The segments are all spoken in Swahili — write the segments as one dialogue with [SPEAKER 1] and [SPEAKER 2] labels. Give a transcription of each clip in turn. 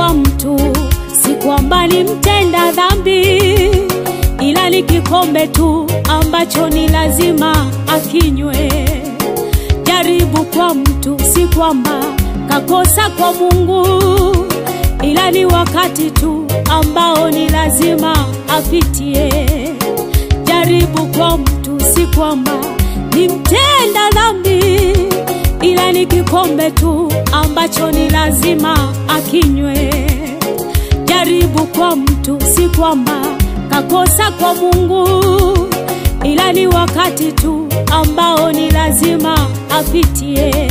[SPEAKER 1] kwa mtu, si kwamba ni mtenda dhambi, ila ni kikombe tu ambacho ni lazima akinywe. Jaribu kwa mtu, si kwamba kakosa kwa Mungu, ila ni wakati tu ambao ni lazima apitie. Jaribu kwa mtu, si kwamba ni mtenda dhambi, ila ni kikombe tu ambacho ni lazima akinywe. Jaribu kwa mtu, si kwamba kakosa kwa Mungu, ila ni wakati tu ambao ni lazima apitie.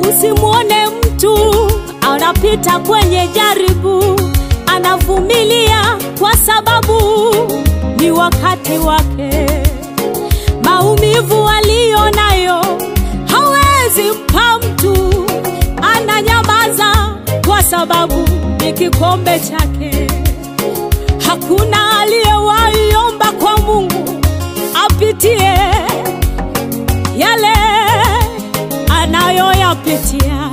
[SPEAKER 1] Usimuone mtu anapita kwenye jaribu anavumilia, kwa sababu ni wakati wake. Maumivu aliyo nayo hawezi mpa mtu, ananyamaza kwa sababu ni kikombe chake. Hakuna aliyewahi omba kwa Mungu apitie yale anayoyapitia.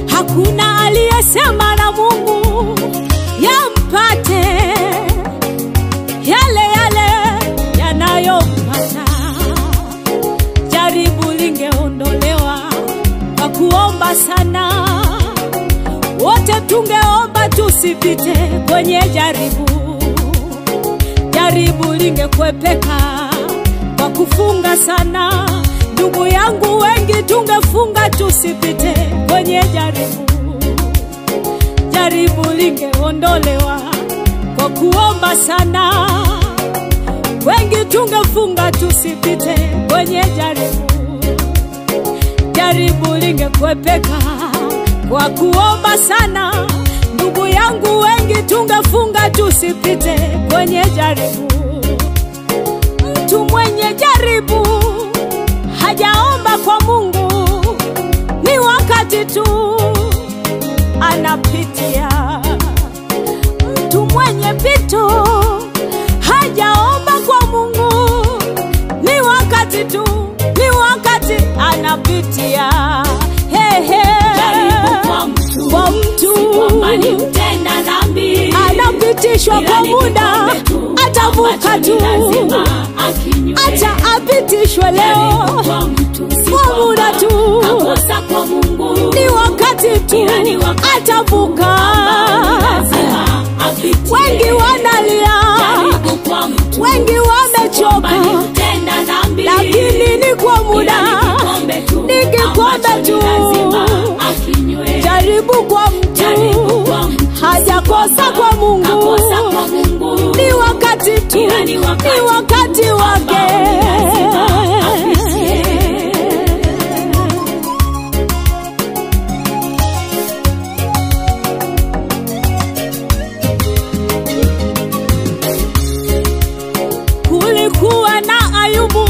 [SPEAKER 1] Hakuna aliyesema na Mungu yampate yale yanayompata. Jaribu lingeondolewa kwa kuomba sana. Wote tungeomba tusipite kwenye jaribu. Jaribu lingekwepeka kwa kufunga sana. Ndugu yangu, wengi tungefunga tusipite kwenye jaribu. Jaribu lingeondolewa kwa kuomba sana. Wengi tungefunga tusipite kwenye jaribu. Jaribu lingekwepeka kwa kuomba sana. Ndugu yangu, wengi tungefunga tusipite kwenye jaribu. Mtu mwenye jaribu hajaomba kwa Mungu, ni wakati tu anapitia. Mtu mwenye pito hajaomba kwa Mungu, ni wakati tu, ni wakati anapitia.
[SPEAKER 2] Jaribu kwa mtu, si kwamba ni mtenda dhambi,
[SPEAKER 1] anapitishwa kwa muda, atavuka tu, acha apitishwe leo kwa muda tu.
[SPEAKER 2] kakosa kwa Mungu,
[SPEAKER 1] ni wakati tu, atavuka. Wengi wanalia, wengi wamechoka, lakini ni kwa muda, ni kikombe tu. Jaribu kwa mtu, hajakosa kwa Mungu, ni wakati tu, ni wakati wake. Kulikuwa na Ayubu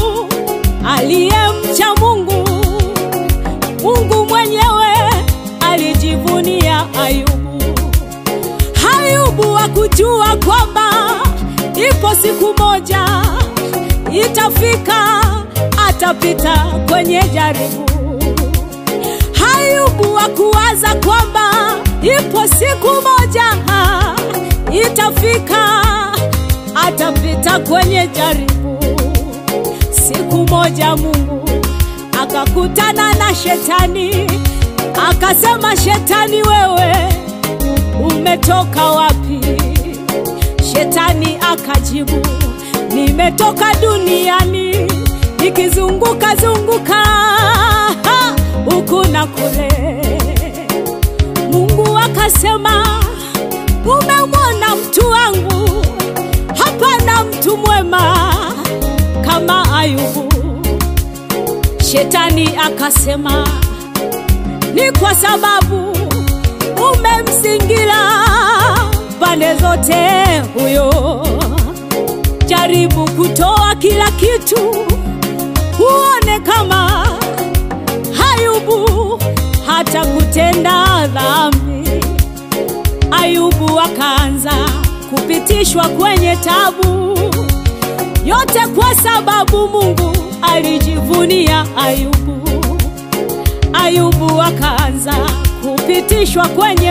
[SPEAKER 1] aliyemcha Mungu. Mungu mwenyewe alijivunia Ayubu. Ayubu hakujua kwamba ipo siku moja itafika atapita kwenye jaribu. Ayubu hakuwaza kwamba ipo siku moja itafika atapita kwenye jaribu. Siku moja Mungu akakutana na Shetani, akasema, Shetani, wewe umetoka wapi? Shetani akajibu, nimetoka duniani nikizunguka zunguka huku na kule. Mungu akasema, umemwona mtu wangu? Hapana mtu mwema kama Ayubu. Shetani akasema, ni kwa sababu umemzingira pande zote huyo. Jaribu kutoa kila kitu, uone kama Ayubu hata kutenda dhambi. Ayubu akaanza kupitishwa kwenye tabu, yote kwa sababu Mungu alijivunia Ayubu. Ayubu akaanza kupitishwa kwenye